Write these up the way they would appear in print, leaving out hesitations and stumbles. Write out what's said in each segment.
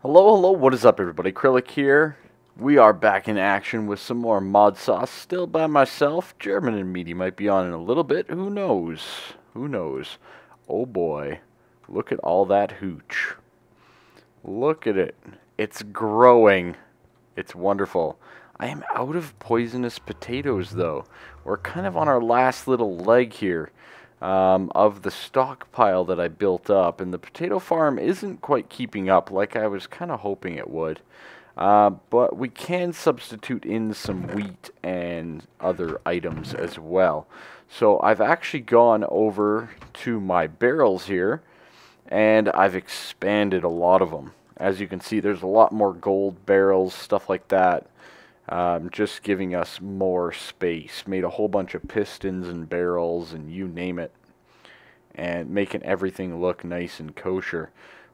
Hello, what is up everybody? Kryllyk here. We are back in action with some more ModSauce, still by myself. German and Meaty might be on in a little bit, who knows? Who knows? Oh boy, look at all that hooch. Look at it. It's growing. It's wonderful. I am out of poisonous potatoes though. We're kind of on our last little leg here. Of the stockpile that I built up, and the potato farm isn't quite keeping up like I was kind of hoping it would. But we can substitute in some wheat and other items as well. So I've actually gone over to my barrels here, and I've expanded a lot of them. As you can see, there's a lot more gold barrels, stuff like that. Just giving us more space. Made a whole bunch of pistons and barrels and you name it. And making everything look nice and kosher.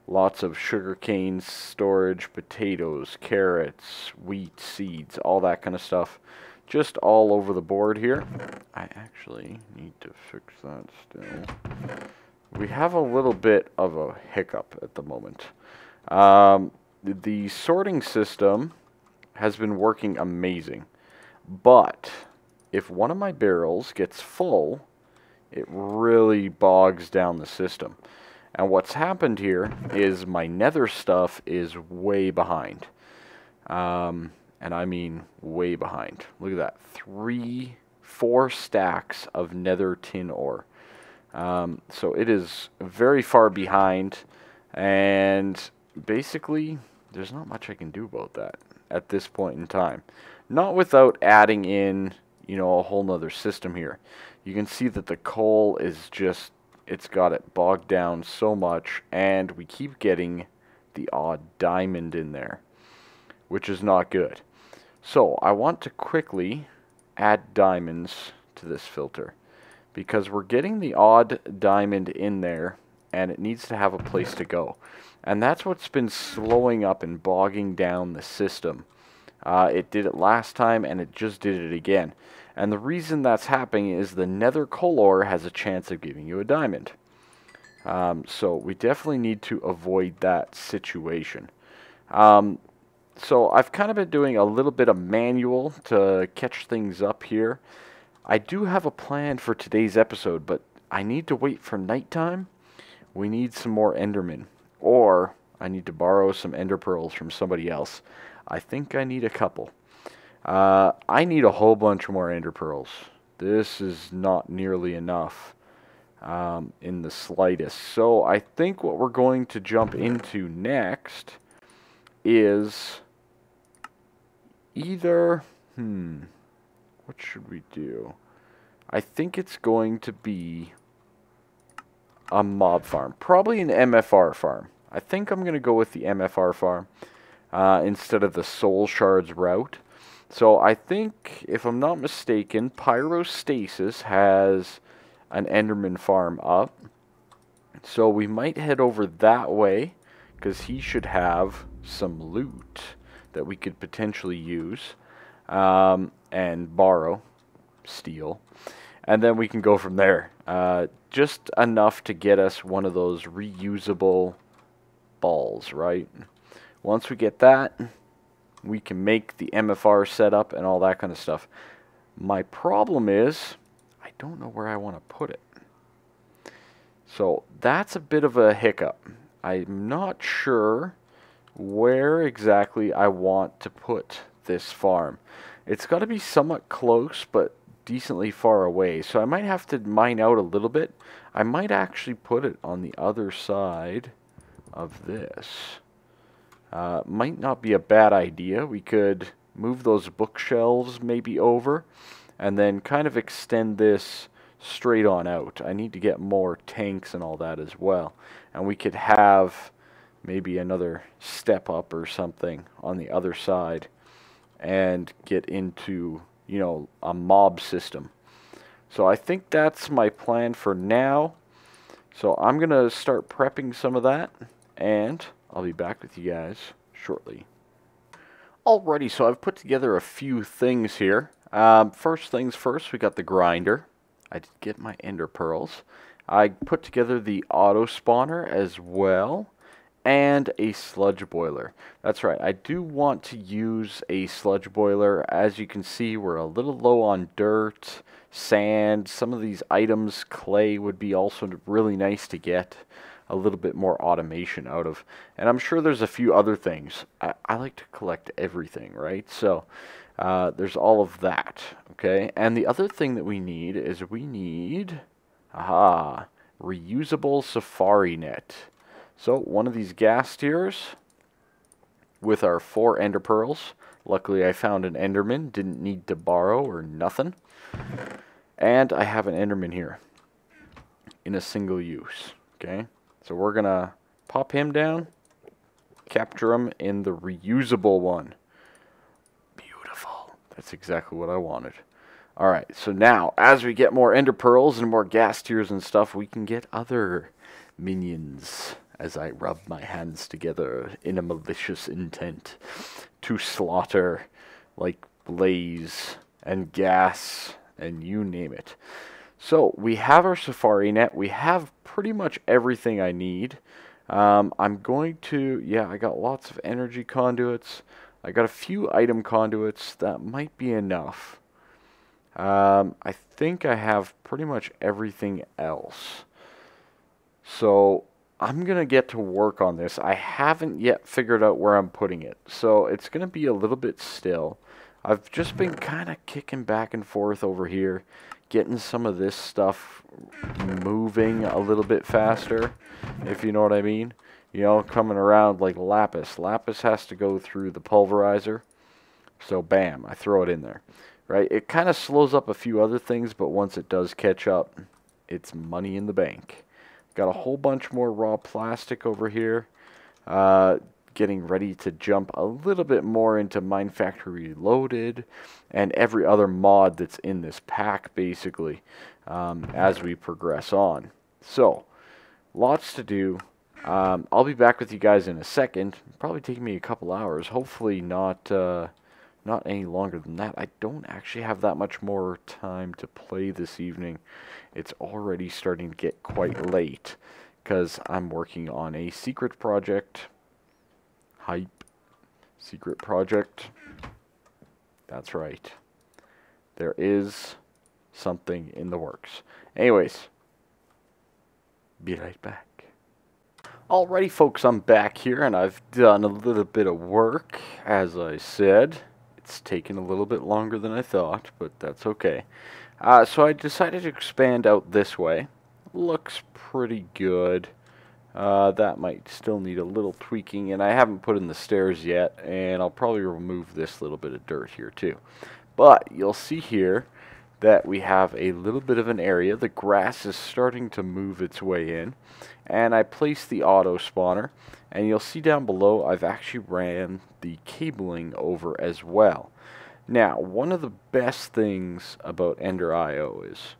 Lots of sugarcane storage, potatoes, carrots, wheat, seeds, all that kind of stuff. Just all over the board here. I actually need to fix that still. We have a little bit of a hiccup at the moment. The sorting system has been working amazing, but if one of my barrels gets full, it really bogs down the system. And what's happened here is my nether stuff is way behind, and I mean way behind. Look at that, 4 stacks of nether tin ore. So it is very far behind, and basically there's not much I can do about that at this point in time. Not without adding in, you know, a whole nother system here. You can see that the coal is just, it's got it bogged down so much, and we keep getting the odd diamond in there, which is not good. So I want to quickly add diamonds to this filter, because we're getting the odd diamond in there, and it needs to have a place to go. And that's what's been slowing up and bogging down the system. It did it last time, and it just did it again. And the reason that's happening is the nether coal ore has a chance of giving you a diamond. So we definitely need to avoid that situation. So I've kind of been doing a little bit of manual to catch things up here. I do have a plan for today's episode, but I need to wait for nighttime. We need some more endermen. Or I need to borrow some ender pearls from somebody else. I think I need a couple. I need a whole bunch more ender pearls. This is not nearly enough in the slightest. So I think what we're going to jump into next is either... what should we do? I think it's going to be a mob farm. Probably an MFR farm. I think I'm going to go with the MFR farm instead of the soul shards route. So I think, if I'm not mistaken, Pyrostasis has an Enderman farm up. So we might head over that way, because he should have some loot that we could potentially use and borrow, steal. And then we can go from there. Just enough to get us one of those reusable balls, right? Once we get that, we can make the MFR setup and all that kind of stuff. My problem is, I don't know where I want to put it. So that's a bit of a hiccup. I'm not sure where exactly I want to put this farm. It's got to be somewhat close, but decently far away. So I might have to mine out a little bit. I might actually put it on the other side of this. Might not be a bad idea. We could move those bookshelves maybe over and then kind of extend this straight on out. I need to get more tanks and all that as well. And we could have maybe another step up or something on the other side and get into, you know, a mob system. So I think that's my plan for now. So I'm going to start prepping some of that, and I'll be back with you guys shortly. Alrighty, so I've put together a few things here. First things first, we got the grinder. I did get my ender pearls. I put together the auto spawner as well, and a sludge boiler. That's right, I do want to use a sludge boiler. As you can see, we're a little low on dirt, sand, some of these items. Clay would be also really nice to get a little bit more automation out of. And I'm sure there's a few other things. I like to collect everything, right? So there's all of that, okay? And the other thing that we need is reusable safari net. So one of these gas tiers with our 4 ender pearls. Luckily I found an enderman, didn't need to borrow or nothing. And I have an enderman here in a single use, okay? So we're gonna pop him down, capture him in the reusable one. Beautiful. That's exactly what I wanted. Alright, so now as we get more ender pearls and more gas tiers and stuff, we can get other minions as I rub my hands together in a malicious intent to slaughter like Blaze and Gas and you name it. So we have our safari net. We have pretty much everything I need. I'm going to, yeah, I got lots of energy conduits. I got a few item conduits. That might be enough. I think I have pretty much everything else. So I'm going to get to work on this. I haven't yet figured out where I'm putting it. So it's going to be a little bit still. I've just been kind of kicking back and forth over here, getting some of this stuff moving a little bit faster, if you know what I mean. You know, coming around like lapis. Lapis has to go through the pulverizer. So bam, I throw it in there. Right? It kind of slows up a few other things, but once it does catch up, it's money in the bank. Got a whole bunch more raw plastic over here. Getting ready to jump a little bit more into Mine Factory Reloaded and every other mod that's in this pack, basically, as we progress on. So, lots to do. I'll be back with you guys in a second. Probably taking me a couple hours. Hopefully not any longer than that. I don't actually have that much more time to play this evening. It's already starting to get quite late because I'm working on a secret project. Hype. Secret project. That's right. There is something in the works. Anyways, be right back. Alrighty folks, I'm back here and I've done a little bit of work, as I said. It's taken a little bit longer than I thought, but that's okay. So I decided to expand out this way. Looks pretty good. That might still need a little tweaking, and I haven't put in the stairs yet, and I'll probably remove this little bit of dirt here too. But you'll see here that we have a little bit of an area. The grass is starting to move its way in, and I placed the auto spawner, and you'll see down below I've actually ran the cabling over as well. Now, one of the best things about Ender IO is,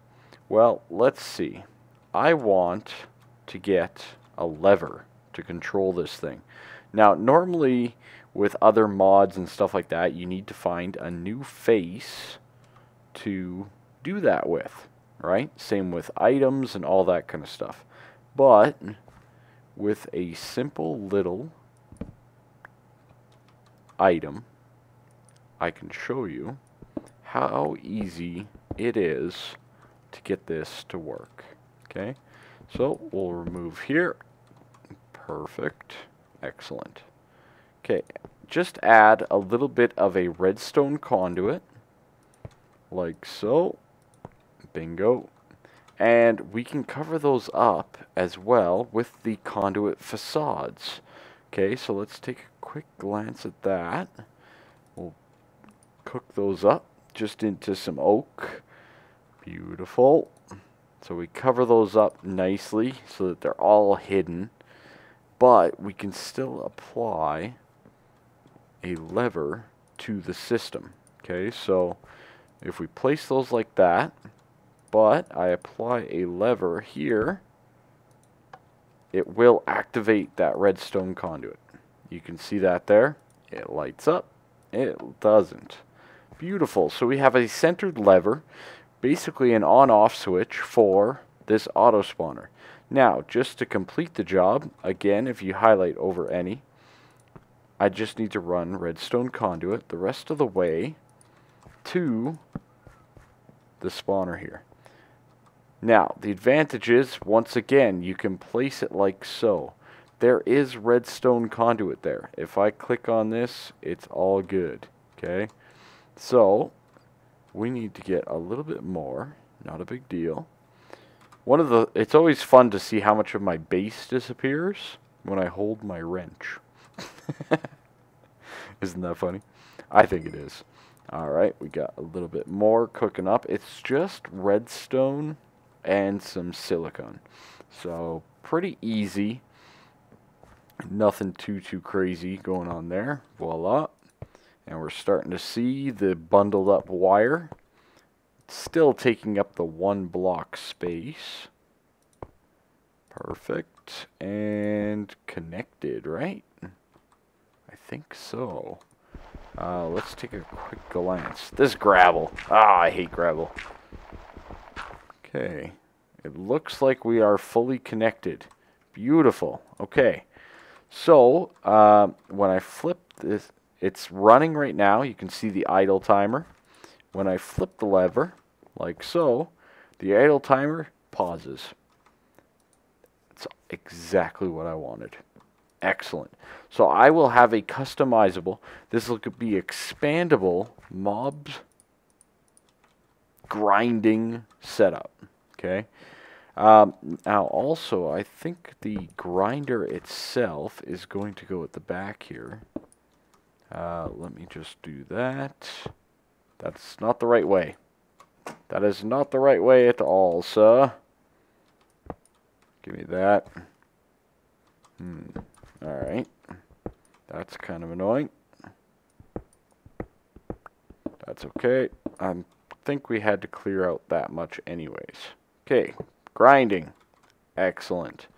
well, let's see. I want to get a lever to control this thing. Now, normally with other mods and stuff like that, you need to find a new face to do that with, right? Same with items and all that kind of stuff. But with a simple little item, I can show you how easy it is to get this to work. Okay, so we'll remove here. Perfect. Excellent. Okay, just add a little bit of a redstone conduit, like so. Bingo. And we can cover those up as well with the conduit facades. Okay, so let's take a quick glance at that. We'll cook those up just into some oak. Beautiful. So we cover those up nicely so that they're all hidden. But we can still apply a lever to the system. Okay, so if we place those like that, but I apply a lever here, it will activate that redstone conduit. You can see that there. It lights up. It doesn't. Beautiful. So we have a centered lever, basically an on-off switch for this auto spawner. Now, just to complete the job, again, if you highlight over any, I just need to run redstone conduit the rest of the way to the spawner here. Now, the advantage is, once again, you can place it like so. There is redstone conduit there. If I click on this, it's all good. Okay? So, we need to get a little bit more. Not a big deal. It's always fun to see how much of my base disappears when I hold my wrench. Isn't that funny? I think it is. Alright, we got a little bit more cooking up. It's just redstone and some silicone. So, pretty easy. Nothing too crazy going on there. Voila. And we're starting to see the bundled up wire. Still taking up the 1 block space. Perfect. And connected, right? I think so. Let's take a quick glance. This gravel. I hate gravel. Okay. It looks like we are fully connected. Beautiful. Okay. So, when I flip this, it's running right now. You can see the idle timer. When I flip the lever, like so, the idle timer pauses. It's exactly what I wanted. Excellent. So I will have a customizable, this will be expandable mobs grinding setup. Okay. Now also, I think the grinder itself is going to go at the back here. Let me just do that. That's not the right way. That is not the right way at all, sir. Give me that. Alright. That's kind of annoying. That's okay. I think we had to clear out that much anyways. Okay. Grinding. Excellent.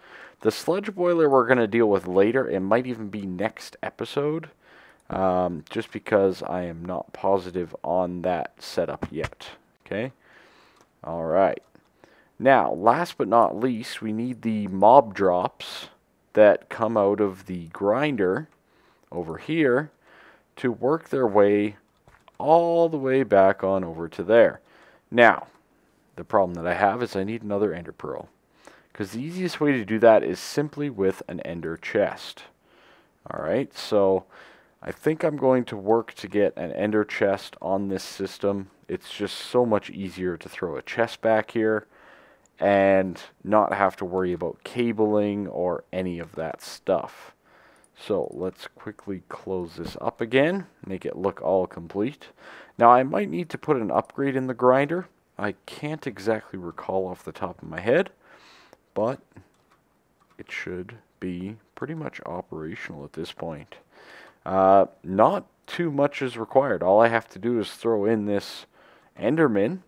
The sludge boiler we're going to deal with later. It might even be next episode. Just because I am not positive on that setup yet. Okay? Alright. Now, last but not least, we need the mob drops that come out of the grinder over here to work their way all the way back on over to there. Now, the problem that I have is I need another ender pearl. Because the easiest way to do that is simply with an ender chest. Alright, so I think I'm going to work to get an ender chest on this system. It's just so much easier to throw a chest back here and not have to worry about cabling or any of that stuff. So let's quickly close this up again, make it look all complete. Now I might need to put an upgrade in the grinder. I can't exactly recall off the top of my head, but it should be pretty much operational at this point. Not too much is required. All I have to do is throw in this Enderman,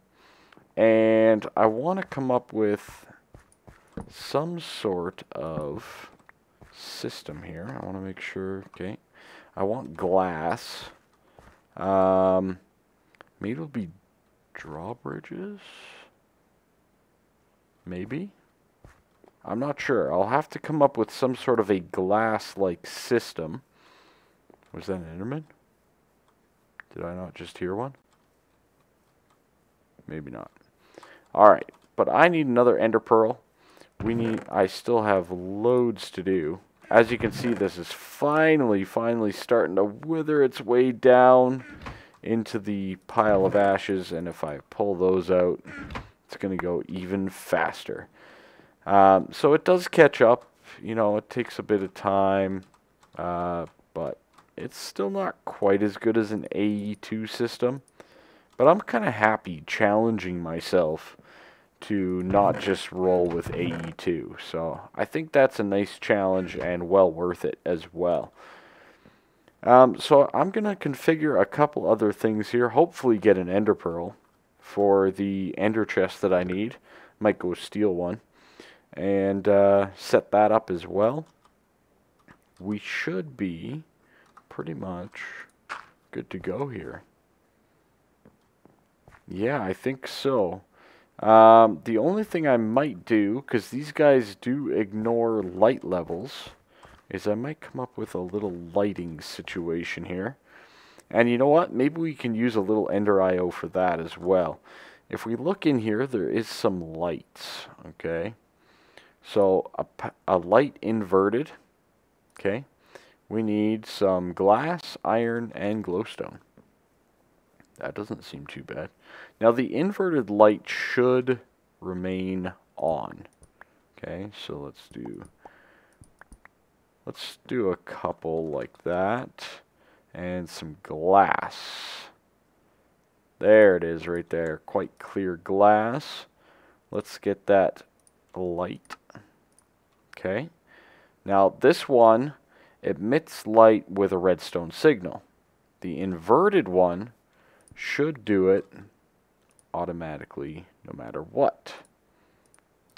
and I want to come up with some sort of system here. I want to make sure, okay, I want glass. Maybe it'll be drawbridges? Maybe? I'm not sure. I'll have to come up with some sort of a glass-like system. Was that an Enderman? Did I not just hear one? Maybe not. Alright, but I need another ender pearl. I still have loads to do. As you can see, this is finally starting to wither its way down into the pile of ashes, and if I pull those out, it's going to go even faster. So it does catch up. You know, it takes a bit of time, but it's still not quite as good as an AE2 system. But I'm kind of happy challenging myself to not just roll with AE2. So I think that's a nice challenge and well worth it as well. So I'm going to configure a couple other things here. Hopefully get an ender pearl for the ender chest that I need. Might go steal one. And set that up as well. We should be pretty much good to go here. Yeah, I think so. The only thing I might do, because these guys do ignore light levels, is I might come up with a little lighting situation here. And you know what? Maybe we can use a little Ender IO for that as well. If we look in here, there is some lights, okay? So a light inverted, okay? We need some glass, iron, and glowstone. That doesn't seem too bad. Now the inverted light should remain on. Okay, so let's do a couple like that. And some glass. There it is right there. Quite clear glass. Let's get that light. Okay. Now this one emits light with a redstone signal. The inverted one should do it automatically no matter what.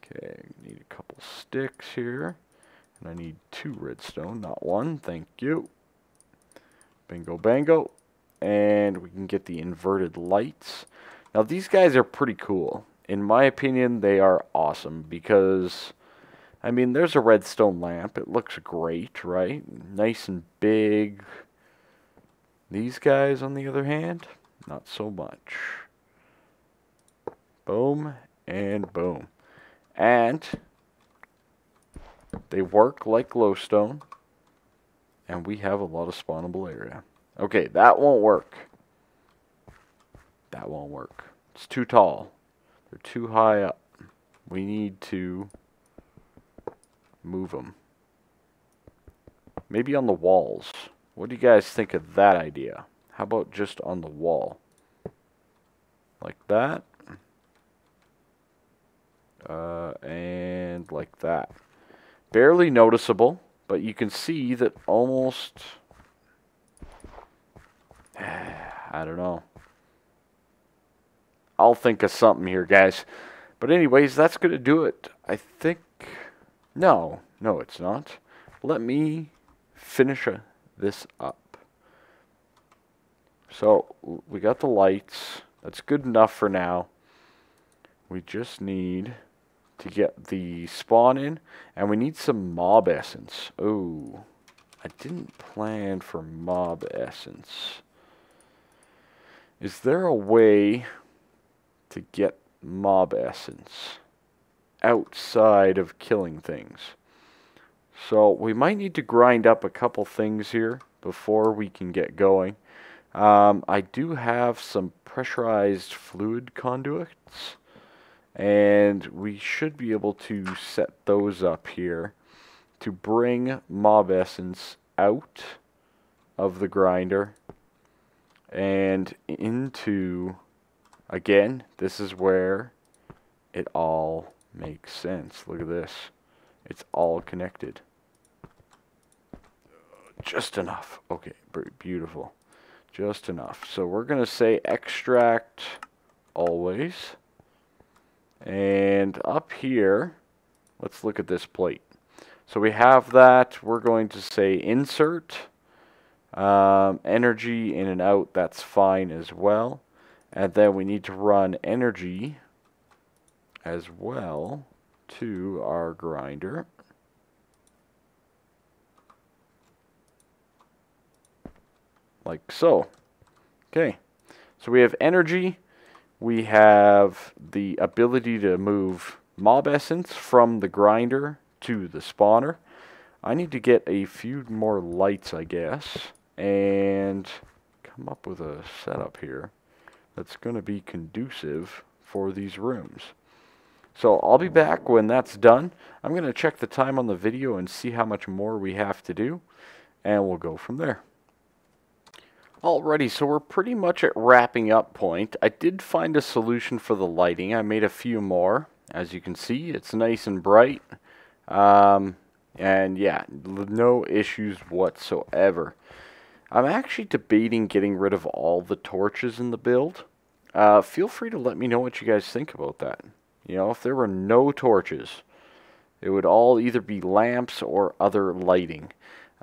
Okay, need a couple sticks here. And I need 2 redstone, not 1. Thank you. Bingo bango. And we can get the inverted lights. Now these guys are pretty cool. In my opinion, they are awesome because, I mean, there's a redstone lamp. It looks great, right? Nice and big. These guys, on the other hand, not so much. Boom and boom. And they work like glowstone. And we have a lot of spawnable area. Okay, that won't work. That won't work. It's too tall. They're too high up. We need to move them. Maybe on the walls. What do you guys think of that idea? How about just on the wall? Like that. And like that. Barely noticeable, but you can see that almost... I don't know. I'll think of something here, guys. But anyways, that's going to do it. I think... No, it's not. Let me finish this up. So, we got the lights. That's good enough for now. We just need to get the spawn in. And we need some mob essence. Oh, I didn't plan for mob essence. Is there a way to get mob essence outside of killing things? So we might need to grind up a couple things here before we can get going. I do have some pressurized fluid conduits, and we should be able to set those up here to bring mob essence out of the grinder and into, again, this is where it all makes sense. Look at this. It's all connected. Just enough. Okay, beautiful. Just enough. So we're going to say extract always. And up here, let's look at this plate. So we have that. We're going to say insert. Energy in and out, that's fine as well. And then we need to run energy as well to our grinder. Like so. Okay. So we have energy. We have the ability to move mob essence from the grinder to the spawner. I need to get a few more lights, I guess, and come up with a setup here that's going to be conducive for these rooms. So I'll be back when that's done. I'm going to check the time on the video and see how much more we have to do, and we'll go from there. Alrighty, so we're pretty much at wrapping up point. I did find a solution for the lighting. I made a few more. As you can see, it's nice and bright. And yeah, no issues whatsoever. I'm actually debating getting rid of all the torches in the build. Feel free to let me know what you guys think about that. You know, if there were no torches, it would all either be lamps or other lighting.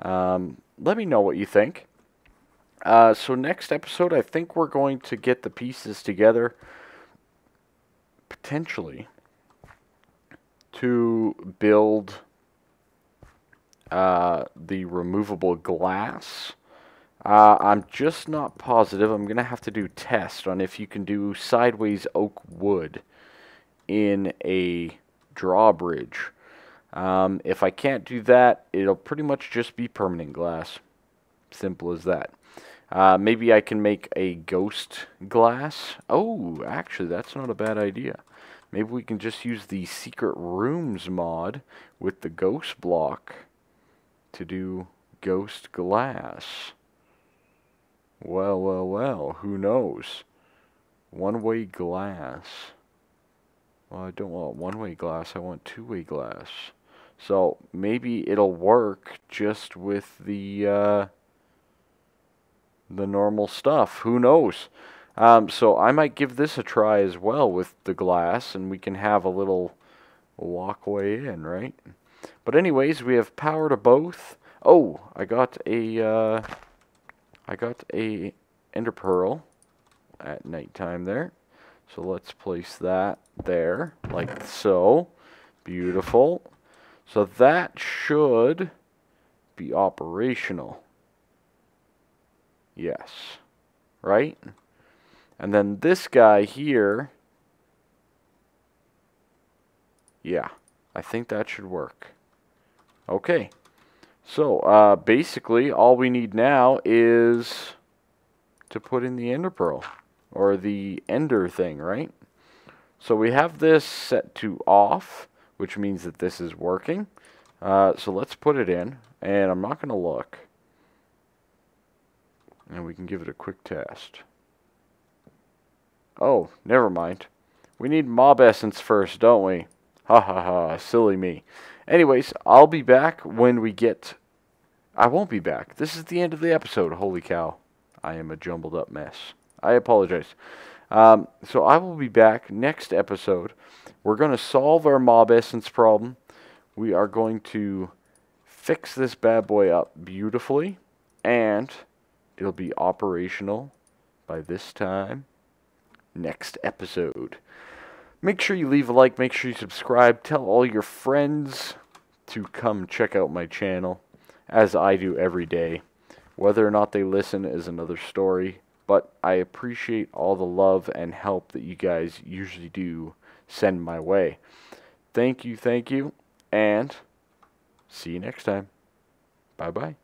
Let me know what you think. So next episode, I think we're going to get the pieces together. potentially to build the removable glass. I'm just not positive. I'm going to have to do tests on if you can do sideways oak wood in a drawbridge. If I can't do that, it'll pretty much just be permanent glass. Simple as that. Maybe I can make a ghost glass. Oh, actually, that's not a bad idea. Maybe we can just use the secret rooms mod with the ghost block to do ghost glass. Well, well, well, who knows? One-way glass. Well, I don't want one-way glass, I want two-way glass. So, maybe it'll work just with the normal stuff. Who knows? So I might give this a try as well with the glass, and we can have a little walkway in, right? But anyways, we have power to both. Oh, I got a ender pearl at nighttime there. So let's place that there, like so. Beautiful. So that should be operational. Yes. Right? And then this guy here, yeah, I think that should work. Okay. So, basically, all we need now is to put in the ender pearl, or the ender thing, right? So we have this set to off, which means that this is working. So let's put it in, and I'm not going to look. And we can give it a quick test. Oh, never mind. We need mob essence first, don't we? Ha ha ha, silly me. Anyways, I'll be back when we get... I won't be back. This is the end of the episode. Holy cow. I am a jumbled up mess. I apologize. So I will be back next episode. We're going to solve our mob essence problem. We are going to fix this bad boy up beautifully. And it'll be operational by this time next episode. Make sure you leave a like. Make sure you subscribe. Tell all your friends to come check out my channel, as I do every day. Whether or not they listen is another story, but I appreciate all the love and help that you guys usually do send my way. Thank you, and see you next time. Bye-bye.